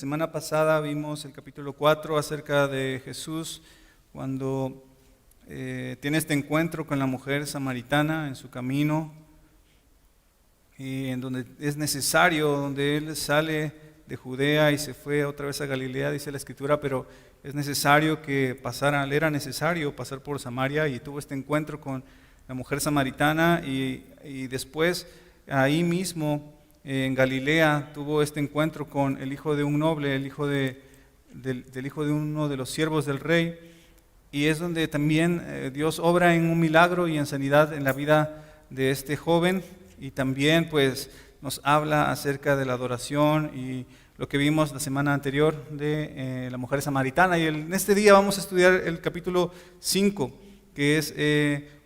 semana pasada vimos el capítulo 4 acerca de Jesús cuando tiene este encuentro con la mujer samaritana en su camino, en donde es necesario, donde él sale de Judea y se fue otra vez a Galilea, dice la Escritura, pero es necesario que pasara, le era necesario pasar por Samaria, y tuvo este encuentro con la mujer samaritana y después ahí mismo en Galilea tuvo este encuentro con el hijo de un noble, el hijo del hijo de uno de los siervos del rey, y es donde también Dios obra en un milagro y en sanidad en la vida de este joven, y también pues nos habla acerca de la adoración y lo que vimos la semana anterior de la mujer samaritana. Y en este día vamos a estudiar el capítulo 5, que es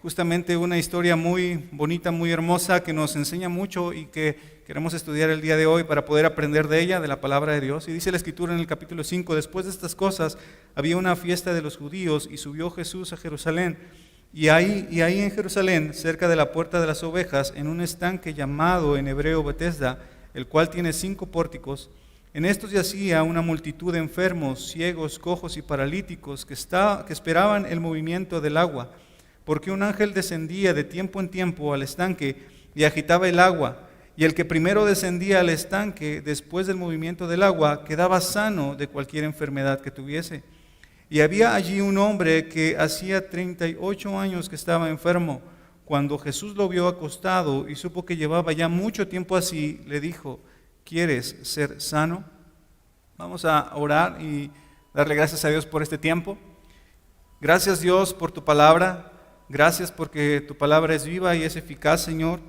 justamente una historia muy bonita, muy hermosa, que nos enseña mucho y que queremos estudiar el día de hoy para poder aprender de ella, de la palabra de Dios. Y dice la Escritura en el capítulo 5, después de estas cosas había una fiesta de los judíos y subió Jesús a Jerusalén. Y ahí en Jerusalén, cerca de la puerta de las ovejas, en un estanque llamado en hebreo Betesda, el cual tiene 5 pórticos, en estos yacía una multitud de enfermos, ciegos, cojos y paralíticos que esperaban el movimiento del agua, porque un ángel descendía de tiempo en tiempo al estanque y agitaba el agua, y el que primero descendía al estanque después del movimiento del agua quedaba sano de cualquier enfermedad que tuviese. Y había allí un hombre que hacía 38 años que estaba enfermo. Cuando Jesús lo vio acostado y supo que llevaba ya mucho tiempo así, le dijo: ¿quieres ser sano? Vamos a orar y darle gracias a Dios por este tiempo. Gracias, Dios, por tu palabra. Gracias porque tu palabra es viva y es eficaz, Señor.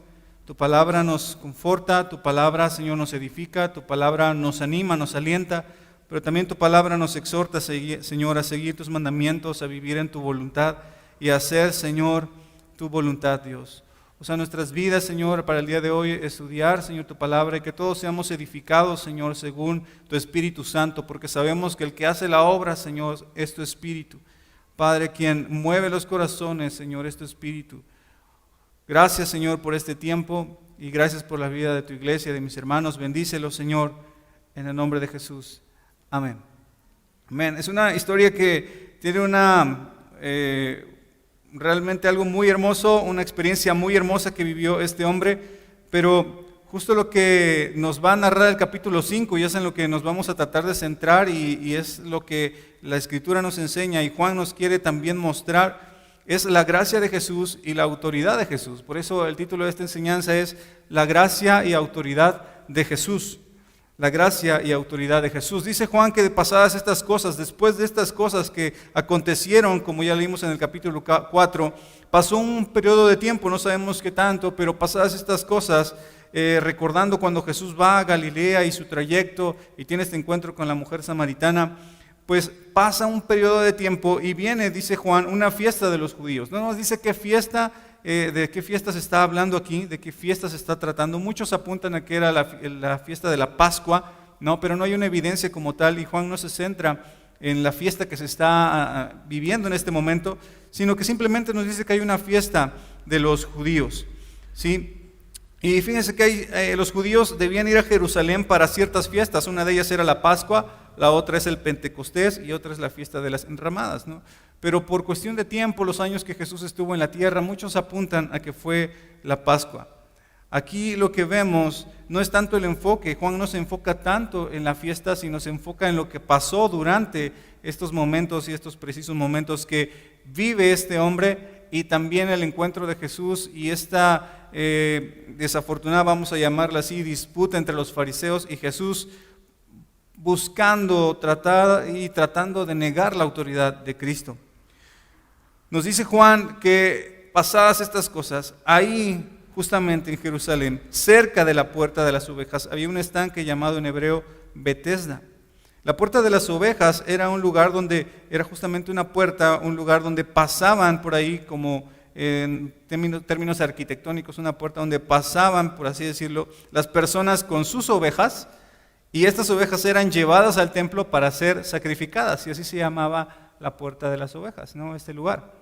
Tu palabra nos conforta, tu palabra, Señor, nos edifica, tu palabra nos anima, nos alienta, pero también tu palabra nos exhorta, Señor, a seguir tus mandamientos, a vivir en tu voluntad y a hacer, Señor, tu voluntad, Dios. Usa nuestras vidas, Señor, para el día de hoy estudiar, Señor, tu palabra, y que todos seamos edificados, Señor, según tu Espíritu Santo, porque sabemos que el que hace la obra, Señor, es tu Espíritu. Padre, quien mueve los corazones, Señor, es tu Espíritu. Gracias, Señor, por este tiempo y gracias por la vida de tu iglesia, de mis hermanos. Bendícelos, Señor, en el nombre de Jesús. Amén. Amén. Es una historia que tiene realmente algo muy hermoso, una experiencia muy hermosa que vivió este hombre, pero justo lo que nos va a narrar el capítulo 5 y es en lo que nos vamos a tratar de centrar y es lo que la Escritura nos enseña y Juan nos quiere también mostrar, es la gracia de Jesús y la autoridad de Jesús. Por eso el título de esta enseñanza es La gracia y autoridad de Jesús. La gracia y autoridad de Jesús. Dice Juan que pasadas estas cosas, después de estas cosas que acontecieron, como ya leímos en el capítulo 4, pasó un periodo de tiempo, no sabemos qué tanto, pero pasadas estas cosas, recordando cuando Jesús va a Galilea y su trayecto y tiene este encuentro con la mujer samaritana, pues pasa un periodo de tiempo y viene, dice Juan, una fiesta de los judíos. No nos dice qué fiesta, de qué fiesta se está hablando aquí, de qué fiesta se está tratando. Muchos apuntan a que era la fiesta de la Pascua, ¿no? Pero no hay una evidencia como tal y Juan no se centra en la fiesta que se está viviendo en este momento, sino que simplemente nos dice que hay una fiesta de los judíos, ¿sí? Y fíjense que los judíos debían ir a Jerusalén para ciertas fiestas. Una de ellas era la Pascua, la otra es el Pentecostés y otra es la fiesta de las enramadas, ¿no? Pero por cuestión de tiempo, los años que Jesús estuvo en la tierra, muchos apuntan a que fue la Pascua. Aquí lo que vemos no es tanto el enfoque, Juan no se enfoca tanto en la fiesta, sino se enfoca en lo que pasó durante estos momentos y estos precisos momentos que vive este hombre y también el encuentro de Jesús y esta desafortunada, vamos a llamarla así, disputa entre los fariseos y Jesús, buscando tratando de negar la autoridad de Cristo. Nos dice Juan que pasadas estas cosas, ahí justamente en Jerusalén, cerca de la puerta de las ovejas, había un estanque llamado en hebreo Betesda. La puerta de las ovejas era un lugar donde, era justamente una puerta, un lugar donde pasaban por ahí, como en términos arquitectónicos, una puerta donde pasaban, por así decirlo, las personas con sus ovejas, y estas ovejas eran llevadas al templo para ser sacrificadas, y así se llamaba la puerta de las ovejas, ¿no? Este lugar.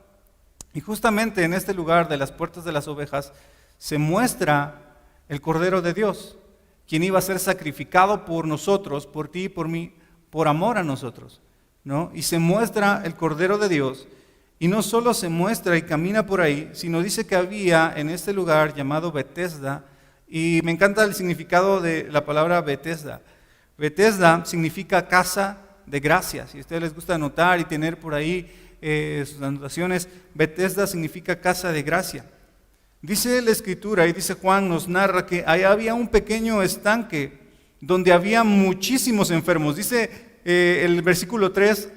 Y justamente en este lugar de las puertas de las ovejas se muestra el Cordero de Dios, quien iba a ser sacrificado por nosotros, por ti y por mí, por amor a nosotros, ¿no? Y se muestra el Cordero de Dios, y no solo se muestra y camina por ahí, sino dice que había en este lugar llamado Betesda, y me encanta el significado de la palabra Betesda. Betesda significa casa de gracia. Si a ustedes les gusta anotar y tener por ahí sus anotaciones, Betesda significa casa de gracia. Dice la Escritura, y dice Juan, nos narra que ahí había un pequeño estanque donde había muchísimos enfermos. Dice el versículo 3,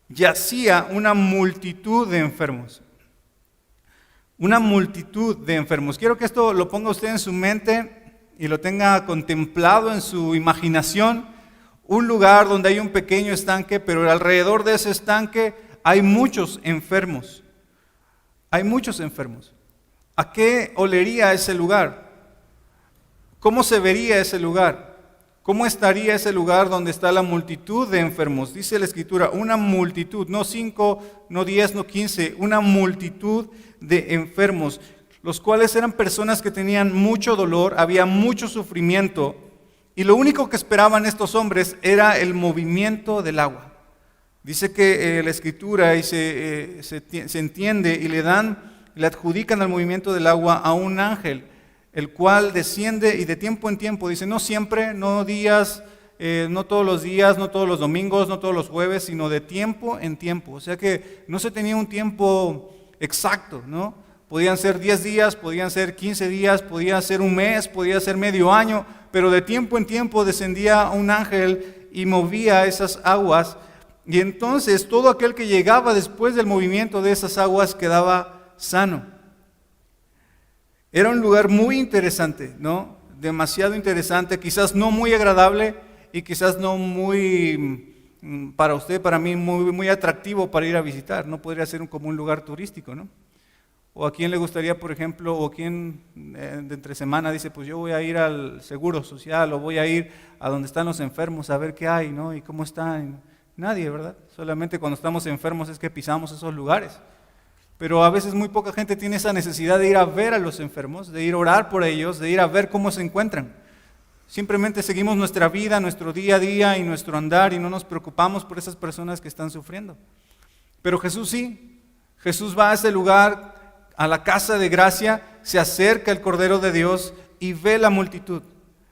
yacía una multitud de enfermos. Una multitud de enfermos. Quiero que esto lo ponga usted en su mente y lo tenga contemplado en su imaginación. Un lugar donde hay un pequeño estanque, pero alrededor de ese estanque hay muchos enfermos. Hay muchos enfermos. ¿A qué olería ese lugar? ¿Cómo se vería ese lugar? ¿Cómo estaría ese lugar donde está la multitud de enfermos? Dice la Escritura, una multitud, no 5, no 10, no 15, una multitud de enfermos, los cuales eran personas que tenían mucho dolor, había mucho sufrimiento, y lo único que esperaban estos hombres era el movimiento del agua. Dice que la Escritura y se entiende y le adjudican al movimiento del agua a un ángel, el cual desciende y de tiempo en tiempo, dice, no siempre, no días, no todos los días, no todos los domingos, no todos los jueves, sino de tiempo en tiempo. O sea que no se tenía un tiempo exacto, ¿no? Podían ser 10 días, podían ser 15 días, podía ser un mes, podía ser medio año, pero de tiempo en tiempo descendía un ángel y movía esas aguas, y entonces todo aquel que llegaba después del movimiento de esas aguas quedaba sano. Era un lugar muy interesante, ¿no? Demasiado interesante, quizás no muy agradable y quizás no muy, para usted, para mí, muy atractivo para ir a visitar. No podría ser como un lugar turístico, ¿no? O a quién le gustaría, por ejemplo, o quién de entre semana dice, pues yo voy a ir al Seguro Social o voy a ir a donde están los enfermos a ver qué hay, ¿no? Y cómo están. Nadie, ¿verdad? Solamente cuando estamos enfermos es que pisamos esos lugares. Pero a veces muy poca gente tiene esa necesidad de ir a ver a los enfermos, de ir a orar por ellos, de ir a ver cómo se encuentran. Simplemente seguimos nuestra vida, nuestro día a día y nuestro andar y no nos preocupamos por esas personas que están sufriendo. Pero Jesús sí, Jesús va a ese lugar, a la casa de gracia, se acerca el Cordero de Dios y ve la multitud.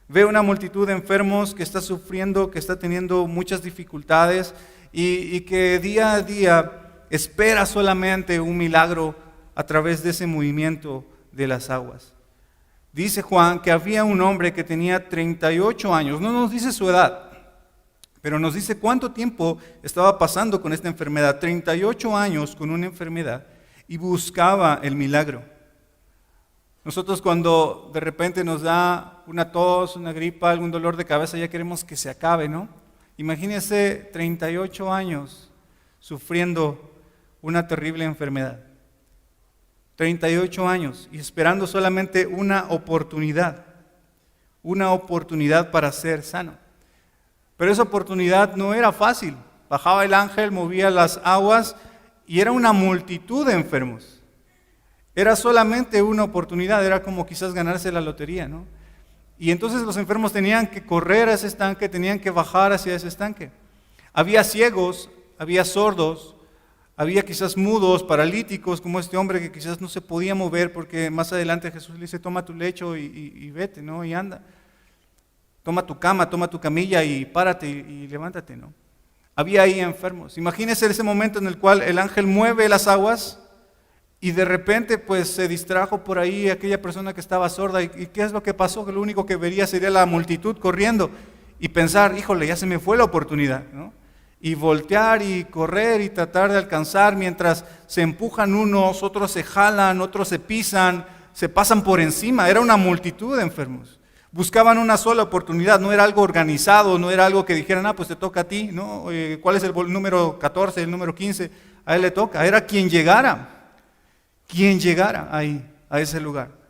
Ve una multitud de enfermos que está sufriendo, que está teniendo muchas dificultades y que día a día espera solamente un milagro a través de ese movimiento de las aguas. Dice Juan que había un hombre que tenía 38 años, no nos dice su edad, pero nos dice cuánto tiempo estaba pasando con esta enfermedad, 38 años con una enfermedad, y buscaba el milagro. Nosotros cuando de repente nos da una tos, una gripa, algún dolor de cabeza, ya queremos que se acabe, ¿no? Imagínese 38 años sufriendo una terrible enfermedad. 38 años y esperando solamente una oportunidad para ser sano. Pero esa oportunidad no era fácil. Bajaba el ángel, movía las aguas y era una multitud de enfermos. Era solamente una oportunidad, era como quizás ganarse la lotería, ¿no? Y entonces los enfermos tenían que correr a ese estanque, tenían que bajar hacia ese estanque. Había ciegos, había sordos, había quizás mudos, paralíticos, como este hombre que quizás no se podía mover porque más adelante Jesús le dice, toma tu lecho y vete, ¿no? Y anda. Toma tu cama, toma tu camilla y párate y levántate, ¿no? Había ahí enfermos. Imagínense ese momento en el cual el ángel mueve las aguas y de repente pues se distrajo por ahí aquella persona que estaba sorda. ¿Y qué es lo que pasó? Que lo único que vería sería la multitud corriendo y pensar, híjole, ya se me fue la oportunidad, ¿no? Y voltear y correr y tratar de alcanzar mientras se empujan unos, otros se jalan, otros se pisan, se pasan por encima. Era una multitud de enfermos. Buscaban una sola oportunidad, no era algo organizado, no era algo que dijeran, pues te toca a ti, ¿no? ¿Cuál es el número 14, el número 15? A él le toca. Era quien llegara ahí, a ese lugar.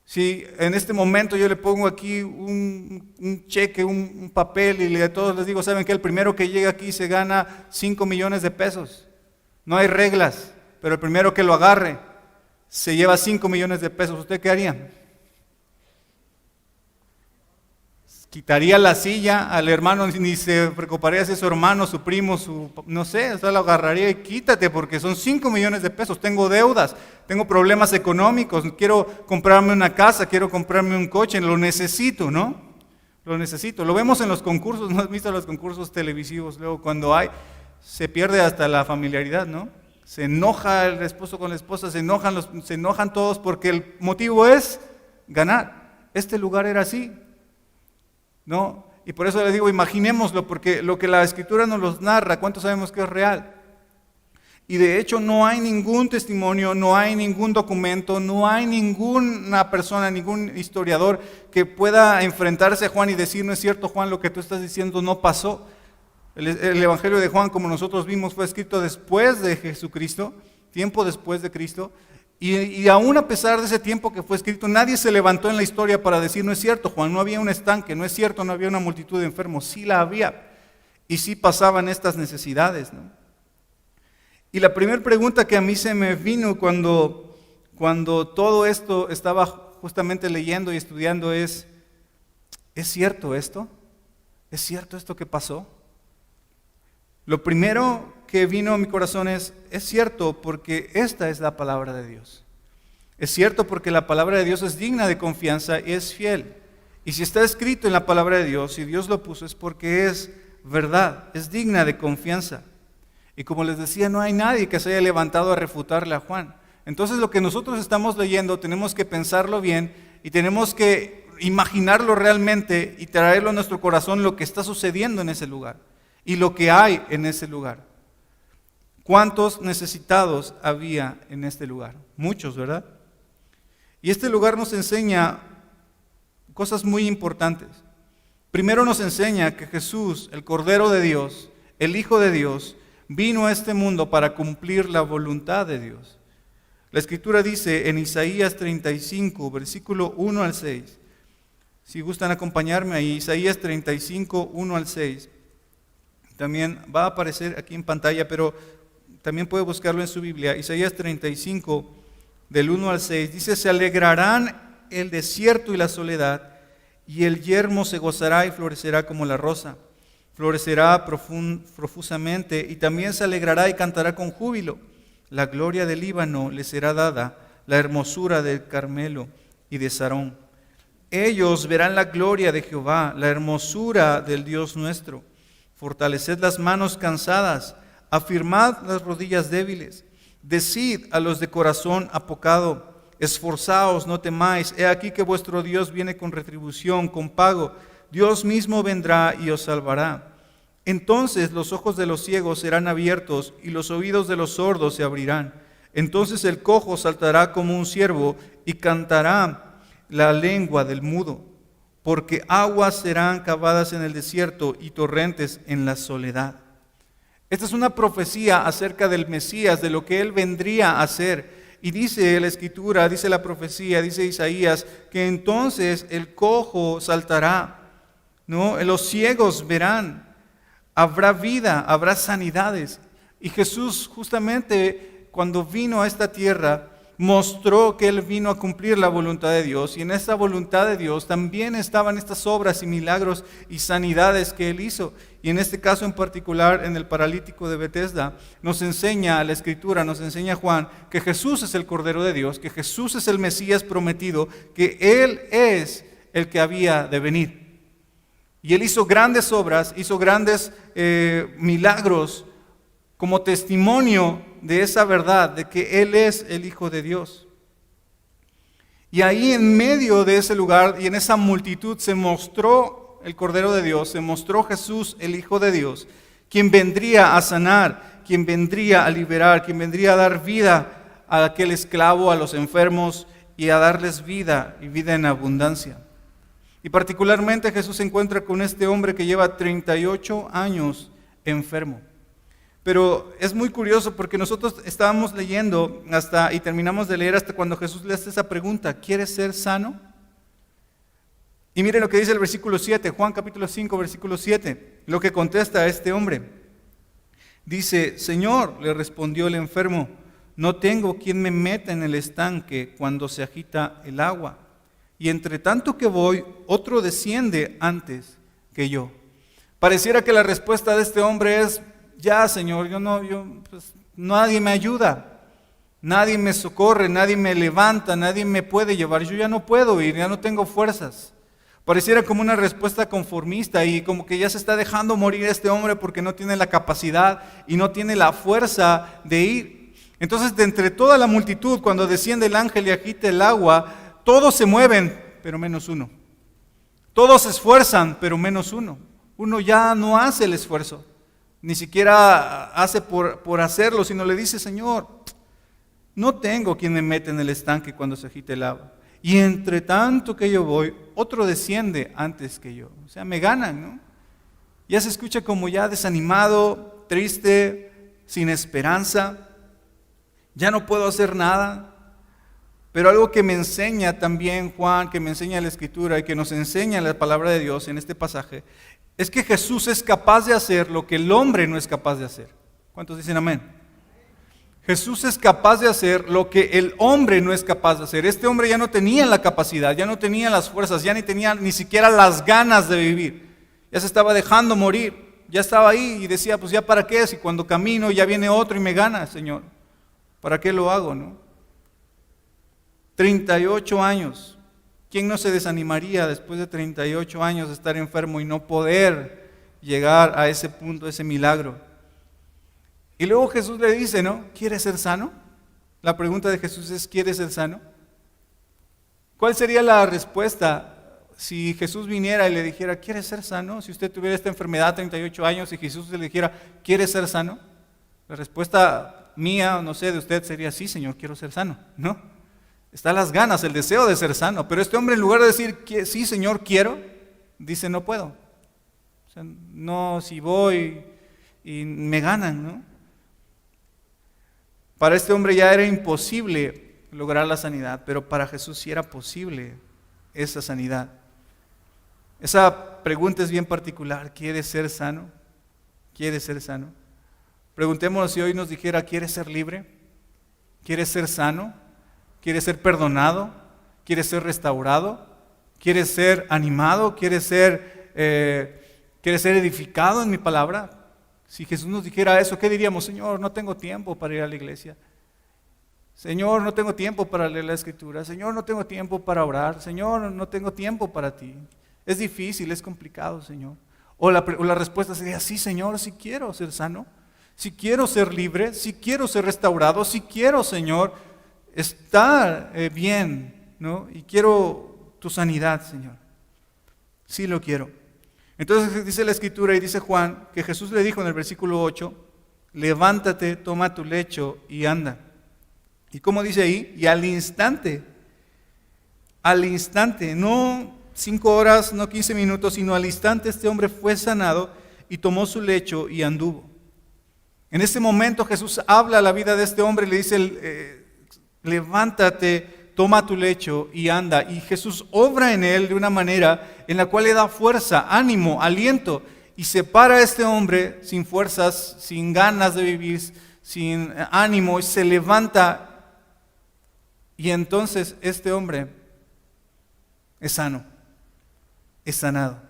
Si en este momento yo le pongo aquí un cheque, un papel y a todos les digo, ¿saben qué? El primero que llega aquí se gana 5 millones de pesos. No hay reglas, pero el primero que lo agarre se lleva 5 millones de pesos. ¿Usted qué haría? quitaría la silla al hermano, ni se preocuparía si es su hermano, su primo, no sé, o sea, lo agarraría y quítate porque son 5 millones de pesos, tengo deudas, tengo problemas económicos, quiero comprarme una casa, quiero comprarme un coche, lo necesito, ¿no? Lo necesito. Lo vemos en los concursos, ¿no has visto los concursos televisivos? Luego cuando se pierde hasta la familiaridad, ¿no? Se enoja el esposo con la esposa, se enojan todos porque el motivo es ganar. Este lugar era así, ¿no? Y por eso les digo, imaginémoslo, porque lo que la Escritura nos los narra, ¿cuánto sabemos que es real? Y de hecho no hay ningún testimonio, no hay ningún documento, no hay ninguna persona, ningún historiador que pueda enfrentarse a Juan y decir, no es cierto, Juan, lo que tú estás diciendo no pasó. El Evangelio de Juan, como nosotros vimos, fue escrito después de Jesucristo, tiempo después de Cristo, y aún a pesar de ese tiempo que fue escrito, nadie se levantó en la historia para decir, no es cierto, Juan, no había un estanque, no es cierto, no había una multitud de enfermos, sí la había, y sí pasaban estas necesidades, ¿no? Y la primera pregunta que a mí se me vino cuando todo esto estaba justamente leyendo y estudiando ¿es cierto esto? ¿Es cierto esto que pasó? Lo primero que vino a mi corazón es cierto porque esta es la palabra de Dios. Es cierto porque la palabra de Dios es digna de confianza y es fiel. Y si está escrito en la palabra de Dios, si Dios lo puso, es porque es verdad, es digna de confianza. Y como les decía, no hay nadie que se haya levantado a refutarle a Juan. Entonces lo que nosotros estamos leyendo tenemos que pensarlo bien y tenemos que imaginarlo realmente y traerlo a nuestro corazón lo que está sucediendo en ese lugar y lo que hay en ese lugar. ¿Cuántos necesitados había en este lugar? Muchos, ¿verdad? Y este lugar nos enseña cosas muy importantes. Primero nos enseña que Jesús, el Cordero de Dios, el Hijo de Dios, vino a este mundo para cumplir la voluntad de Dios. La Escritura dice en Isaías 35, versículo 1 al 6. Si gustan acompañarme ahí, Isaías 35, 1 al 6. También va a aparecer aquí en pantalla, pero también puede buscarlo en su Biblia. Isaías 35, del 1 al 6. Dice, se alegrarán el desierto y la soledad, y el yermo se gozará y florecerá como la rosa. Florecerá profusamente y también se alegrará y cantará con júbilo. La gloria del Líbano le será dada, la hermosura del Carmelo y de Sarón. Ellos verán la gloria de Jehová, la hermosura del Dios nuestro. Fortaleced las manos cansadas, afirmad las rodillas débiles. Decid a los de corazón apocado, esforzaos, no temáis. He aquí que vuestro Dios viene con retribución, con pago. Dios mismo vendrá y os salvará. Entonces los ojos de los ciegos serán abiertos y los oídos de los sordos se abrirán. Entonces el cojo saltará como un ciervo y cantará la lengua del mudo, porque aguas serán cavadas en el desierto y torrentes en la soledad. Esta es una profecía acerca del Mesías, de lo que Él vendría a hacer. Y dice la Escritura, dice la profecía, dice Isaías, que entonces el cojo saltará, ¿no? Los ciegos verán, habrá vida, habrá sanidades. Y Jesús justamente cuando vino a esta tierra mostró que Él vino a cumplir la voluntad de Dios. Y en esa voluntad de Dios también estaban estas obras y milagros y sanidades que Él hizo. Y en este caso en particular, en el paralítico de Betesda, nos enseña la Escritura, nos enseña Juan, que Jesús es el Cordero de Dios, que Jesús es el Mesías prometido, que Él es el que había de venir. Y Él hizo grandes obras, hizo grandes milagros como testimonio de esa verdad, de que Él es el Hijo de Dios. Y ahí en medio de ese lugar y en esa multitud se mostró el Cordero de Dios, se mostró Jesús, el Hijo de Dios, quien vendría a sanar, quien vendría a liberar, quien vendría a dar vida a aquel esclavo, a los enfermos y a darles vida y vida en abundancia. Y particularmente Jesús se encuentra con este hombre que lleva 38 años enfermo. Pero es muy curioso porque nosotros estábamos leyendo y terminamos de leer hasta cuando Jesús le hace esa pregunta, ¿quieres ser sano? Y miren lo que dice el versículo 7, Juan capítulo 5, versículo 7, lo que contesta a este hombre. Dice, Señor, le respondió el enfermo, no tengo quien me meta en el estanque cuando se agita el agua. y entre tanto que voy, otro desciende antes que yo. Pareciera que la respuesta de este hombre es, ya Señor, pues, nadie me ayuda, nadie me socorre, nadie me levanta, nadie me puede llevar, yo ya no puedo ir, ya no tengo fuerzas. Pareciera como una respuesta conformista y como que ya se está dejando morir este hombre porque no tiene la capacidad y no tiene la fuerza de ir. Entonces, de entre toda la multitud, cuando desciende el ángel y agita el agua, todos se mueven, pero menos uno. Todos se esfuerzan, pero menos uno. Uno ya no hace el esfuerzo, ni siquiera hace por hacerlo, sino le dice, Señor, no tengo quien me mete en el estanque cuando se agite el agua. Y entre tanto que yo voy, otro desciende antes que yo. O sea, me ganan, ¿no? Ya se escucha como ya desanimado, triste, sin esperanza. Ya no puedo hacer nada. Pero algo que me enseña también Juan, que me enseña la Escritura y que nos enseña la palabra de Dios en este pasaje, es que Jesús es capaz de hacer lo que el hombre no es capaz de hacer. ¿Cuántos dicen amén? Jesús es capaz de hacer lo que el hombre no es capaz de hacer. Este hombre ya no tenía la capacidad, ya no tenía las fuerzas, ya ni tenía ni siquiera las ganas de vivir. Ya se estaba dejando morir, ya estaba ahí y decía, pues ya para qué, si cuando camino ya viene otro y me gana, Señor. ¿Para qué lo hago, no? 38 años. ¿Quién no se desanimaría después de 38 años de estar enfermo y no poder llegar a ese punto, ese milagro? Y luego Jesús le dice, ¿no? ¿Quieres ser sano? La pregunta de Jesús es, ¿quieres ser sano? ¿Cuál sería la respuesta si Jesús viniera y le dijera, ¿quieres ser sano? Si usted tuviera esta enfermedad, 38 años, y Jesús le dijera, ¿quieres ser sano? La respuesta mía, no sé, de usted sería, sí, Señor, quiero ser sano, ¿no? Están las ganas, el deseo de ser sano, pero este hombre en lugar de decir, sí, Señor, quiero, dice, no puedo. O sea, no, si voy y me ganan, ¿no? Para este hombre ya era imposible lograr la sanidad, pero para Jesús sí era posible esa sanidad. Esa pregunta es bien particular. ¿Quieres ser sano? ¿Quieres ser sano? Preguntémonos si hoy nos dijera, ¿quieres ser libre? ¿Quieres ser sano? ¿Quieres ser perdonado? ¿Quieres ser restaurado? ¿Quieres ser animado? ¿Quieres ser edificado en mi palabra? Si Jesús nos dijera eso, ¿qué diríamos? Señor, no tengo tiempo para ir a la iglesia. Señor, no tengo tiempo para leer la Escritura. Señor, no tengo tiempo para orar. Señor, no tengo tiempo para ti. Es difícil, es complicado, Señor. O la respuesta sería, sí, Señor, sí quiero ser sano. Sí quiero ser libre. Sí quiero ser restaurado. Sí quiero, Señor, estar bien, ¿no? Y quiero tu sanidad, Señor. Sí lo quiero. Entonces dice la Escritura y dice Juan que Jesús le dijo en el versículo 8, levántate, toma tu lecho y anda. ¿Y cómo dice ahí? Y al instante, no 5 horas, no 15 minutos, sino al instante este hombre fue sanado y tomó su lecho y anduvo. En este momento Jesús habla a la vida de este hombre y le dice, levántate, toma tu lecho y anda. Y Jesús obra en él de una manera en la cual le da fuerza, ánimo, aliento, y separa a este hombre sin fuerzas, sin ganas de vivir, sin ánimo, y se levanta. Y entonces este hombre es sano, es sanado.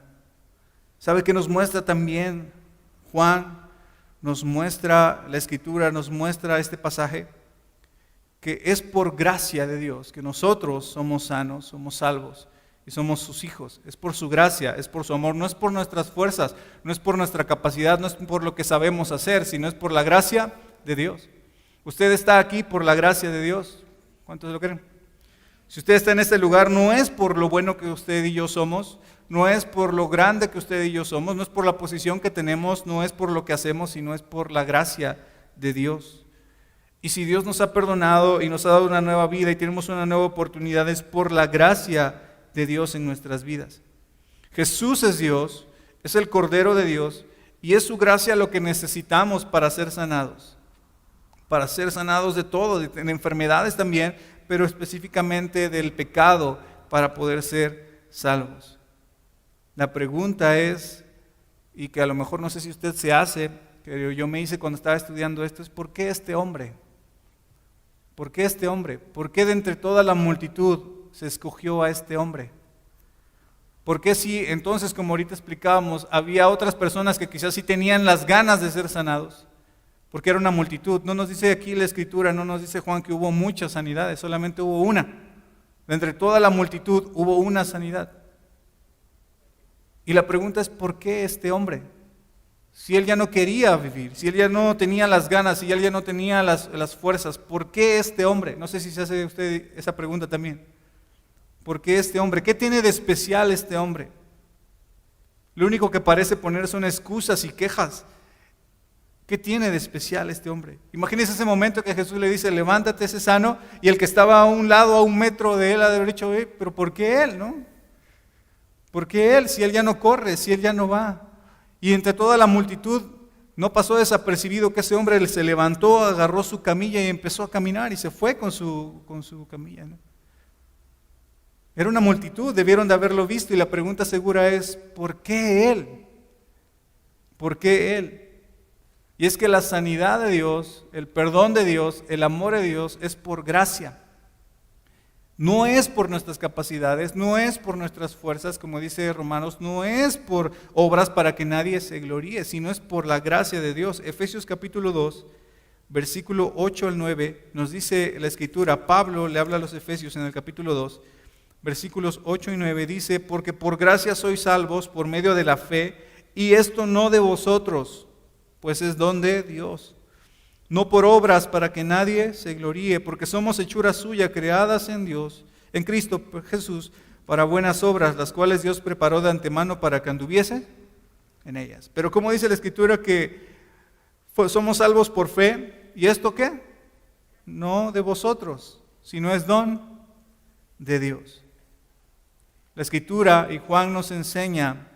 ¿Sabe qué nos muestra también Juan? Nos muestra la Escritura, nos muestra este pasaje, que es por gracia de Dios que nosotros somos sanos, somos salvos y somos sus hijos. Es por su gracia, es por su amor, no es por nuestras fuerzas, no es por nuestra capacidad, no es por lo que sabemos hacer, sino es por la gracia de Dios. Usted está aquí por la gracia de Dios. ¿Cuántos lo creen? Si usted está en este lugar, no es por lo bueno que usted y yo somos, no es por lo grande que usted y yo somos, no es por la posición que tenemos, no es por lo que hacemos, sino es por la gracia de Dios. Y si Dios nos ha perdonado y nos ha dado una nueva vida y tenemos una nueva oportunidad, es por la gracia de Dios en nuestras vidas. Jesús es Dios, es el Cordero de Dios, y es su gracia lo que necesitamos para ser sanados. Para ser sanados de todo, de enfermedades también, pero específicamente del pecado, para poder ser salvos. La pregunta es, y que a lo mejor no sé si usted se hace, que yo me hice cuando estaba estudiando esto, es ¿por qué este hombre? ¿Por qué este hombre? ¿Por qué de entre toda la multitud se escogió a este hombre? ¿Por qué si entonces, como ahorita explicábamos, había otras personas que quizás sí tenían las ganas de ser sanados? Porque era una multitud. No nos dice aquí la Escritura, no nos dice Juan que hubo muchas sanidades, solamente hubo una. De entre toda la multitud hubo una sanidad. Y la pregunta es, ¿por qué este hombre? Si él ya no quería vivir, si él ya no tenía las ganas, si él ya no tenía las fuerzas, ¿por qué este hombre? No sé si se hace usted esa pregunta también. ¿Por qué este hombre? ¿Qué tiene de especial este hombre? Lo único que parece poner son excusas y quejas. ¿Qué tiene de especial este hombre? Imagínese ese momento que Jesús le dice, levántate, sé sano, y el que estaba a un lado, a 1 metro de él, ha de haber dicho, pero ¿por qué él, no? ¿Por qué él, si él ya no corre, si él ya no va? Y entre toda la multitud no pasó desapercibido que ese hombre se levantó, agarró su camilla y empezó a caminar y se fue con su camilla, ¿no? Era una multitud, debieron de haberlo visto, y la pregunta segura es, ¿por qué él? ¿Por qué él? Y es que la sanidad de Dios, el perdón de Dios, el amor de Dios es por gracia. No es por nuestras capacidades, no es por nuestras fuerzas, como dice Romanos, no es por obras para que nadie se gloríe, sino es por la gracia de Dios. Efesios capítulo 2, versículo 8 al 9, nos dice la Escritura, Pablo le habla a los Efesios en el capítulo 2, versículos 8 y 9, dice, porque por gracia sois salvos por medio de la fe, y esto no de vosotros, pues es don de Dios. No por obras para que nadie se gloríe, porque somos hechura suya, creadas en Dios, en Cristo Jesús, para buenas obras, las cuales Dios preparó de antemano para que anduviese en ellas. Pero como dice la Escritura que somos salvos por fe, ¿y esto qué? No de vosotros, sino es don de Dios. La Escritura y Juan nos enseña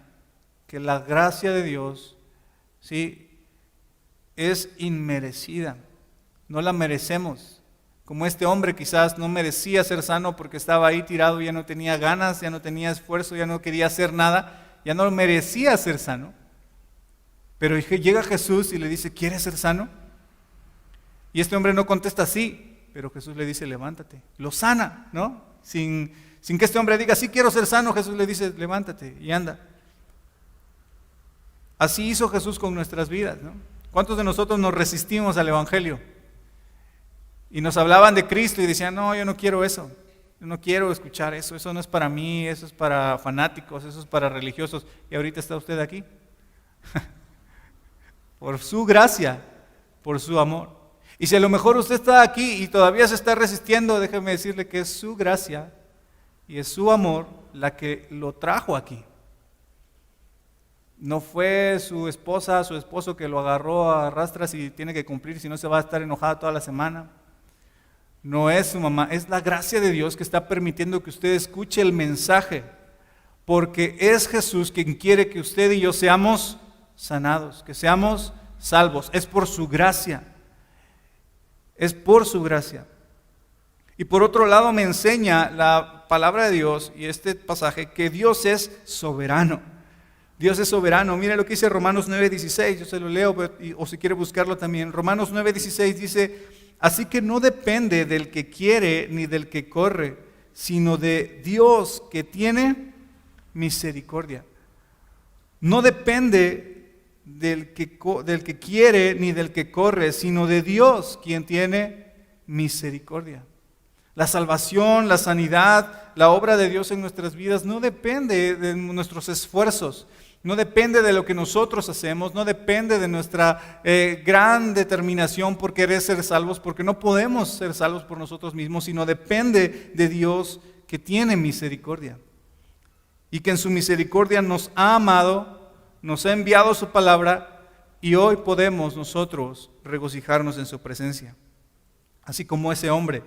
que la gracia de Dios, ¿sí?, es inmerecida, no la merecemos. Como este hombre quizás no merecía ser sano porque estaba ahí tirado, ya no tenía ganas, ya no tenía esfuerzo, ya no quería hacer nada, ya no merecía ser sano. Pero llega Jesús y le dice, ¿quieres ser sano? Y este hombre no contesta sí, pero Jesús le dice, levántate. Lo sana, ¿no? Sin que este hombre diga, sí quiero ser sano, Jesús le dice, levántate y anda. Así hizo Jesús con nuestras vidas, ¿no? ¿Cuántos de nosotros nos resistimos al Evangelio? Y nos hablaban de Cristo y decían, no, yo no quiero eso, yo no quiero escuchar eso, eso no es para mí, eso es para fanáticos, eso es para religiosos. Y ahorita está usted aquí. Por su gracia, por su amor. Y si a lo mejor usted está aquí y todavía se está resistiendo, déjeme decirle que es su gracia y es su amor la que lo trajo aquí. No fue su esposa, su esposo que lo agarró a rastras y tiene que cumplir, si no se va a estar enojada toda la semana. No es su mamá, es la gracia de Dios que está permitiendo que usted escuche el mensaje, porque es Jesús quien quiere que usted y yo seamos sanados, que seamos salvos. Es por su gracia, es por su gracia. Y por otro lado me enseña la palabra de Dios y este pasaje que Dios es soberano. Dios es soberano. Mire lo que dice Romanos 9:16, yo se lo leo, o si quiere buscarlo también. Romanos 9:16 dice, así que no depende del que quiere ni del que corre, sino de Dios que tiene misericordia. No depende del que quiere ni del que corre, sino de Dios quien tiene misericordia. La salvación, la sanidad, la obra de Dios en nuestras vidas no depende de nuestros esfuerzos. No depende de lo que nosotros hacemos, no depende de nuestra gran determinación por querer ser salvos, porque no podemos ser salvos por nosotros mismos, sino depende de Dios que tiene misericordia. Y que en su misericordia nos ha amado, nos ha enviado su palabra, y hoy podemos nosotros regocijarnos en su presencia, así como ese hombre.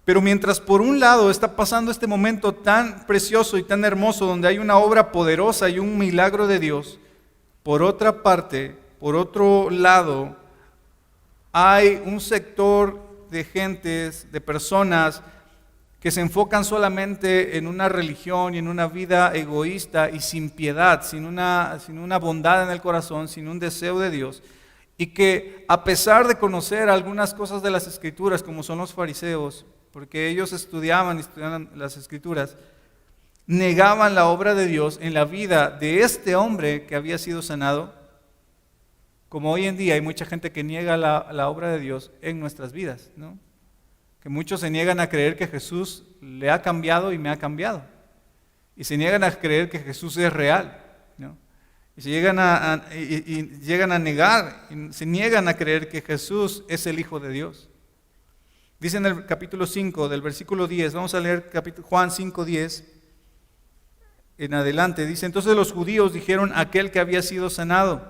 Pero mientras por un lado está pasando este momento tan precioso y tan hermoso, donde hay una obra poderosa y un milagro de Dios, por otra parte, por otro lado, hay un sector de gentes, de personas, que se enfocan solamente en una religión y en una vida egoísta y sin piedad, sin una bondad en el corazón, sin un deseo de Dios, y que a pesar de conocer algunas cosas de las Escrituras, como son los fariseos, porque ellos estudiaban las Escrituras, negaban la obra de Dios en la vida de este hombre que había sido sanado, como hoy en día hay mucha gente que niega la obra de Dios en nuestras vidas, ¿no? Que muchos se niegan a creer que Jesús le ha cambiado y me ha cambiado. Y se niegan a creer que Jesús es real, ¿no? Y se llegan llegan a negar, y se niegan a creer que Jesús es el Hijo de Dios. Dice en el capítulo 5, del versículo 10, vamos a leer Juan 5, 10, en adelante, dice: entonces los judíos dijeron a aquel que había sido sanado: